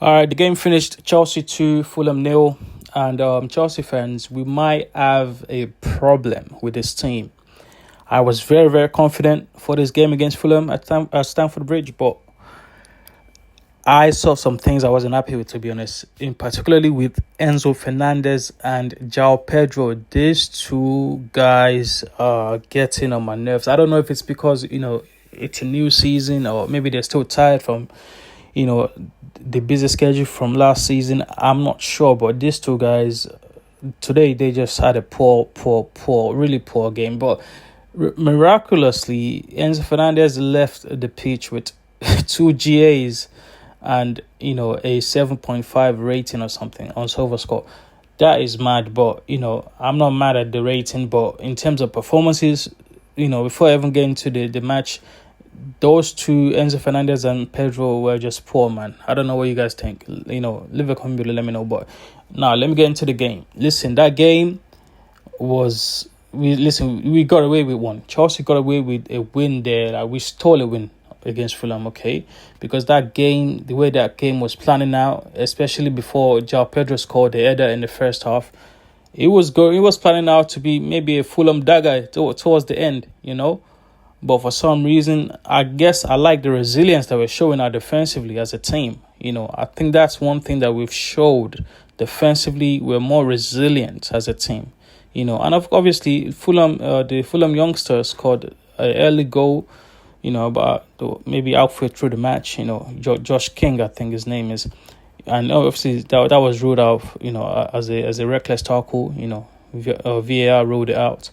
All right, the game finished Chelsea 2, Fulham nil. And Chelsea fans, we might have a problem with this team. I was very, very confident for this game against Fulham at Stamford Bridge, but I saw some things I wasn't happy with, to be honest, in particularly with Enzo Fernández and Joao Pedro. These two guys are getting on my nerves. I don't know if it's because, it's a new season, or maybe they're still tired from, the busy schedule from last season. I'm not sure, but these two guys, today they just had a really poor game. But miraculously, Enzo Fernández left the pitch with 2 GAs and a 7.5 rating or something on SofaScore. That is mad, but I'm not mad at the rating, but in terms of performances, before I even get into the match, those two, Enzo Fernández and Pedro, were just poor, man. I don't know what you guys think. Leave a comment below, let me know. But now let me get into the game. Listen, that game was we got away with one. Chelsea got away with a win there. Like, we stole a win against Fulham, okay? Because that game, the way that game was planning out, especially before Joao Pedro scored the header in the first half, it was planning out to be maybe a Fulham dagger towards the end, But for some reason, I guess I like the resilience that we're showing out defensively as a team. I think that's one thing that we've showed defensively. We're more resilient as a team. And obviously, the Fulham youngsters scored an early goal, about maybe halfway through the match. Josh King, I think his name is. And obviously, that was ruled out, as a reckless tackle. VAR ruled it out.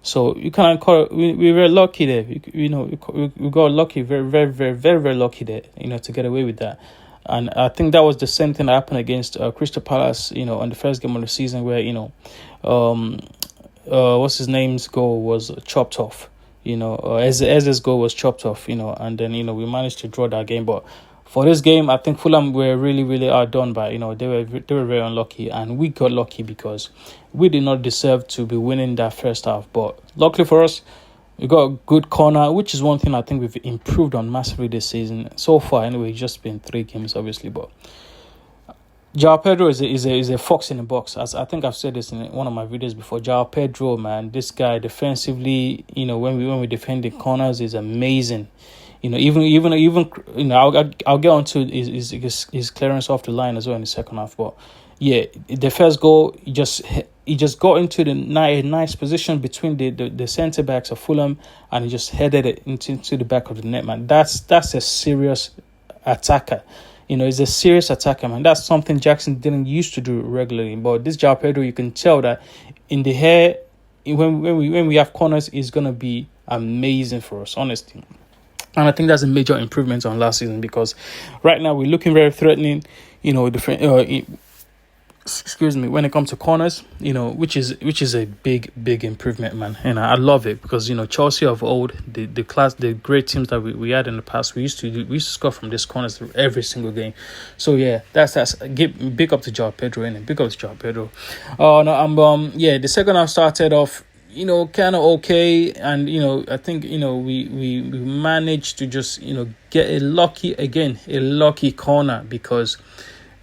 So you kind of call it, we were lucky there. We got lucky, very, very, very, very, very lucky there, to get away with that. And I think that was the same thing that happened against Crystal Palace, on the first game of the season where, what's his name's goal was chopped off. Eze's goal was chopped off, and then, we managed to draw that game. But for this game, I think Fulham were really, really outdone by, they were very unlucky, and we got lucky because we did not deserve to be winning that first half. But luckily for us, we got a good corner, which is one thing I think we've improved on massively this season. So far, anyway, it's just been 3 games, obviously. But Joao Pedro is a fox in the box. As I think I've said this in one of my videos before. Joao Pedro, man, this guy defensively, when we defend the corners, is amazing. I'll get on to his clearance off the line as well in the second half. But yeah, the first goal, he just got into a nice position between the centre backs of Fulham, and he just headed it into the back of the net, man. That's a serious attacker. He's a serious attacker, man. That's something Jackson didn't used to do regularly. But this Joao Pedro, you can tell that in the air, when we have corners, is gonna be amazing for us, honestly. And I think that's a major improvement on last season, because right now we're looking very threatening, when it comes to corners, which is a big improvement, man. And I love it because, Chelsea of old, the great teams that we had in the past, we used to score from these corners every single game. So yeah, that's big up to Joao Pedro, and big up to Joao Pedro. The second half started off, kind of okay, and I think we managed to just get a lucky corner, because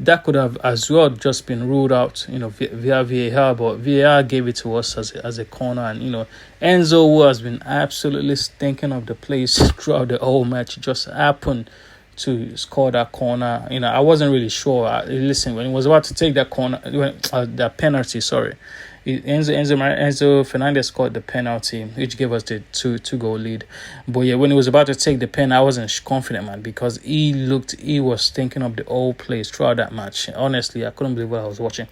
that could have as well just been ruled out via VAR, but VAR gave it to us as a corner. And Enzo, who has been absolutely stinking of the place throughout the whole match, just happened to score that corner. I wasn't really sure. Listen, when he was about to take that corner, that penalty, sorry, Enzo Fernández scored the penalty, which gave us the two goal lead. But yeah, when he was about to take the pen, I wasn't confident, man, because he was thinking of the whole place throughout that match. Honestly, I couldn't believe what I was watching.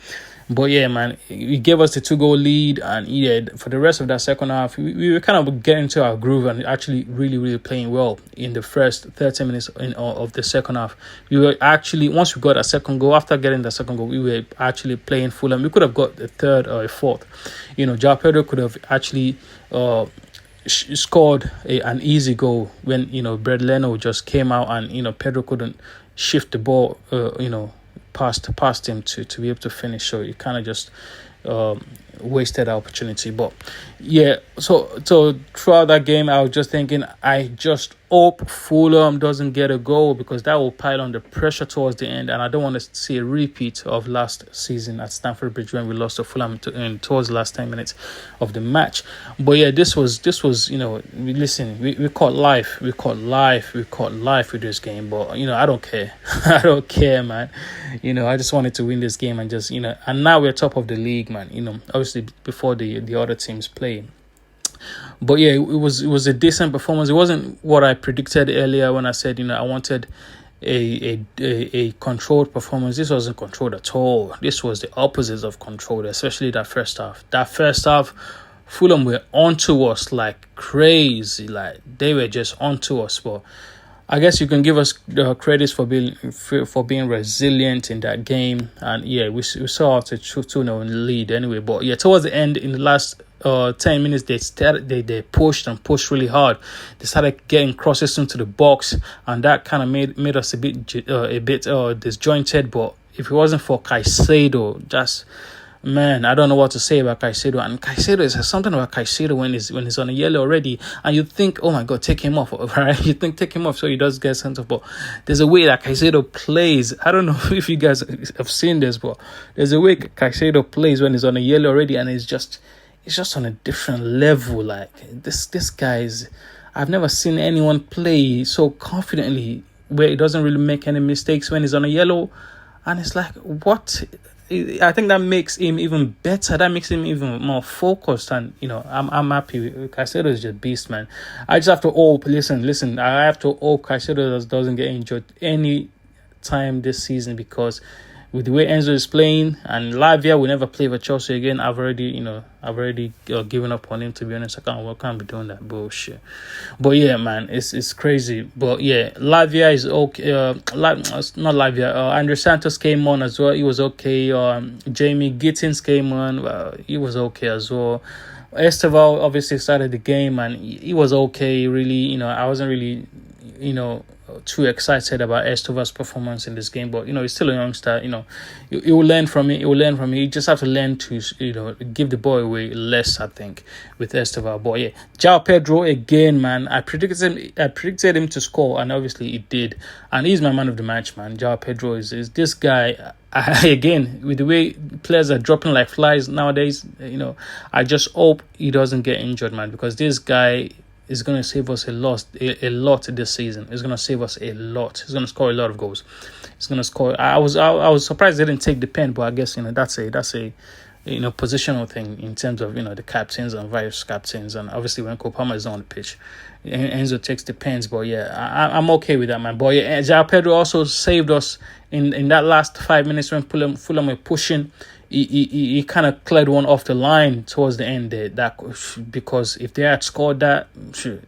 But yeah, man, he gave us the 2-goal lead, and yeah, for the rest of that second half, we were kind of getting into our groove and actually really, really playing well in the first 30 minutes of the second half. We were actually, once we got a second goal, after getting the second goal, we were actually playing Fulham. We could have got a third or a fourth. Joao Pedro could have actually scored an easy goal when, Brad Leno just came out, and, Pedro couldn't shift the ball, past him to be able to finish. So he kind of just wasted our opportunity. But yeah, so throughout that game, I was just thinking, I just hope Fulham doesn't get a goal, because that will pile on the pressure towards the end, and I don't want to see a repeat of last season at Stamford Bridge when we lost to Fulham towards the last 10 minutes of the match. But yeah, this was we caught life with this game. But I don't care. I don't care, man. I just wanted to win this game and just and now we're top of the league, man. Obviously before the other teams play. But yeah, it was a decent performance. It wasn't what I predicted earlier when I said I wanted a controlled performance. This wasn't controlled at all. This was the opposite of controlled, especially that first half. That first half, Fulham were onto us like crazy. Like they were just onto us. But I guess you can give us credits for being resilient in that game. And yeah, we saw out a 2-0 lead anyway. But yeah, towards the end, in the last 10 minutes, they pushed really hard. They started getting crosses into the box, and that kind of made us a bit disjointed. But if it wasn't for Caicedo, man, I don't know what to say about Caicedo. And Caicedo is something about Caicedo when he's on a yellow already, and you think, oh my God, take him off, right? You think take him off so he does get sent off. But there's a way that Caicedo plays. I don't know if you guys have seen this, but there's a way Caicedo plays when he's on a yellow already, and it's just on a different level. Like this guy is, I've never seen anyone play so confidently where he doesn't really make any mistakes when he's on a yellow. And it's like, what? I think that makes him even better. That makes him even more focused. And I'm happy. Caicedo is just beast, man. I just have to hope. Listen. I have to hope Caicedo doesn't get injured any time this season, because with the way Enzo is playing, and Lavia will never play for Chelsea again. I've already given up on him, to be honest. I can't be doing that bullshit. But yeah, man, it's crazy. But yeah, Lavia is okay. Not Lavia. Andre Santos came on as well. He was okay. Jamie Gittins came on. He was okay as well. Esteval obviously started the game, and he was okay. Really, I wasn't really, too excited about Esteval's performance in this game, but he's still a youngster. He will learn from it. You just have to learn to give the ball away less, I think, with Esteval. But yeah, Joao Pedro again, man. I predicted him to score, and obviously he did, and he's my man of the match, man. Joao Pedro is this guy. Again, with the way players are dropping like flies nowadays, I just hope he doesn't get injured, man, because this guy is going to save us a lot this season. It's going to save us a lot. He's going to score a lot of goals. He's going to score. I was surprised they didn't take the pen, but I guess that's a positional thing in terms of the captains and vice captains, and obviously when Kopama is on the pitch, Enzo takes the pens. But yeah, I'm okay with that, man. But yeah, Joao Pedro also saved us in that last 5 minutes when Fulham were pushing. He kind of cleared one off the line towards the end there, because if they had scored that,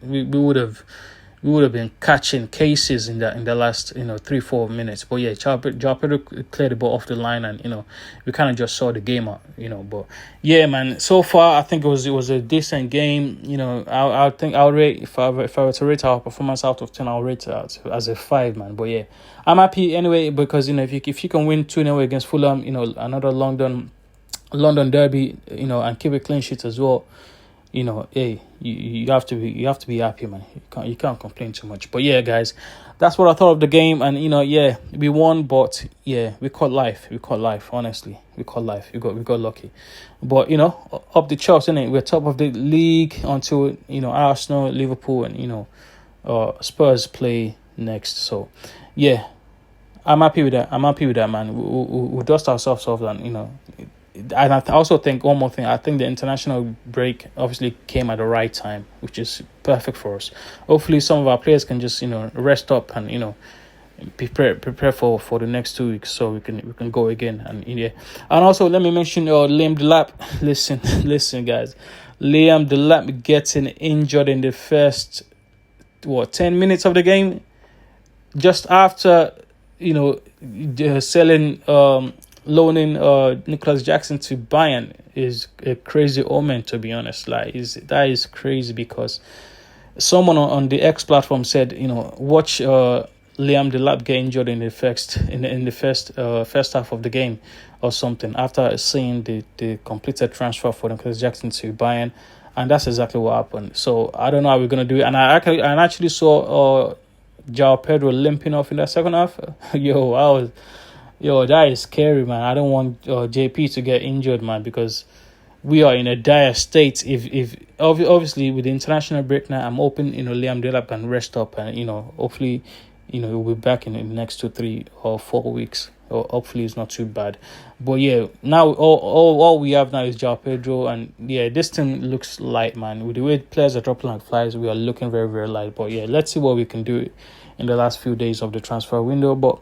we would have been catching cases in the last 3-4 minutes. But yeah, Joao Pedro cleared the ball off the line, and we kind of just saw the game out. But yeah, man, so far I think it was a decent game. I think I'll rate, if I were to rate our performance out of 10, I'll rate it as a 5, man. But yeah, I'm happy anyway, because if you can win 2-0 against Fulham, another London derby, and keep a clean sheet as well. Hey, you have to be happy, man. You can't complain too much. But yeah, guys, that's what I thought of the game. And yeah, we won, but yeah, we caught life. Honestly, we caught life. We got lucky. But up the charts, innit? We're top of the league until Arsenal, Liverpool, and Spurs play next. So yeah, I'm happy with that. Man. We'll dust ourselves off, and and I also think one more thing. I think the international break obviously came at the right time, which is perfect for us. Hopefully, some of our players can just rest up and prepare for the next 2 weeks, so we can go again. And and also let me mention Liam Delap. Listen, guys. Liam Delap getting injured in the first 10 minutes of the game, just after loaning Nicholas Jackson to Bayern is a crazy omen, to be honest. That is crazy, because someone on the X platform said, watch Liam Delap get injured in the first half of the game or something after seeing the completed transfer for Nicolas Jackson to Bayern, and that's exactly what happened. So I don't know how we're gonna do it. And I actually saw Joao Pedro limping off in that second half. That is scary, man. I don't want JP to get injured, man, because we are in a dire state. If obviously with the international break now, I'm hoping Liam Delap can rest up and hopefully he'll be back in the next 2, 3, or 4 weeks. Or hopefully it's not too bad. But yeah, now all we have now is Joao Pedro, and yeah, this team looks light, man. With the way players are dropping like flies, we are looking very, very light. But yeah, let's see what we can do in the last few days of the transfer window. But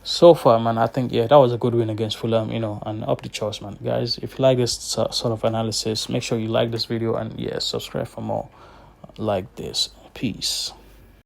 so far, man, I think, that was a good win against Fulham, and up the charts, man. Guys, if you like this sort of analysis, make sure you like this video and, subscribe for more like this. Peace.